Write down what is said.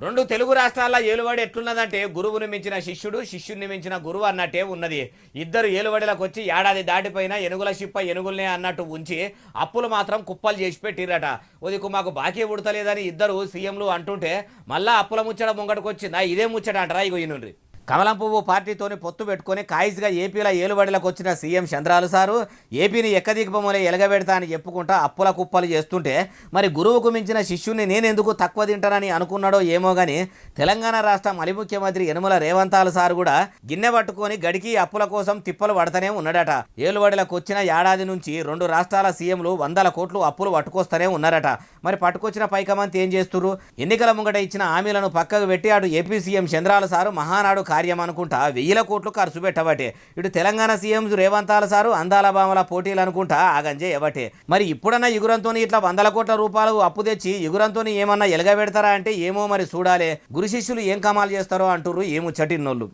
రెండు తెలుగు రాష్ట్రాల్లో ఏలుబడి ఎట్లున్నదంటే గురువుని మించిన శిష్యుడు, శిష్యుని మించిన గురువు అన్నట్టే ఉన్నది. ఇద్దరు ఏలుబడిలకు వచ్చి ఏడాది దాటిపోయినా ఎనుగుల శిప్ప ఎనుగులనే అన్నట్టు ఉంచి అప్పులు మాత్రం కుప్పలు చేసి పెట్టిరట. ఉదికు మాకు బాకీ ఉడతలేదని ఇద్దరు సీఎంలు అంటుంటే మళ్ళా అప్పుల ముచ్చట ముంగటకొచ్చిందా? ఇదే ముచ్చట అంటారా? ఇగో ఈయనుండ్రి. కమలం పువ్వు పార్టీతోని పొత్తు పెట్టుకొని కాయిస్గా ఏపీలో ఏలుబడిలకు వచ్చిన సీఎం చంద్రాలు సారు ఏపీని ఎక్కదిగ్బొమ్మలే ఎలగబెడతా అని చెప్పుకుంటా అప్పుల కుప్పలు చేస్తుంటే మరి గురువుకు మించిన శిష్యుని నేనెందుకు తక్కువ తింటానని అనుకున్నాడో ఏమో గాని తెలంగాణ రాష్ట్ర మాజీ ముఖ్యమంత్రి యనుమల రేవంతాలు సారు కూడా గిన్నె పట్టుకొని గడికి అప్పుల కోసం తిప్పలు పడతానే ఉన్నాడట. ఏలుబడిలకు వచ్చిన ఏడాది నుంచి రెండు రాష్ట్రాల సీఎంలు 100 కోట్లు అప్పులు పట్టుకొస్తూనే ఉన్నారట. మరి పట్టుకొచ్చిన పైకమంతి ఏం చేస్తున్నారు? ఎన్నికల ముంగట ఇచ్చిన హామీలను పక్కకు పెట్టి అటు ఏపీ సీఎం చంద్రాలు సారు మహానాడు కార్యం అనుకుంటా 1000 కోట్లు ఖర్చు పెట్టబట్టే. ఇటు తెలంగాణ సీఎం రేవంతాల సారు అందాల బామల పోటీలు అనుకుంటా ఆగంజే ఎవటే. మరి ఇప్పుడన్నా ఇగురంతో ఇట్లా 100 కోట్ల రూపాయలు అప్పు తెచ్చి ఇగురంతో ఏమన్నా ఎలగబెడతారా అంటే ఏమో మరి చూడాలి. గురు శిష్యులు ఏం కమాలు చేస్తారో అంటుర్రు ఏముచ్చటిన్నోళ్ళు.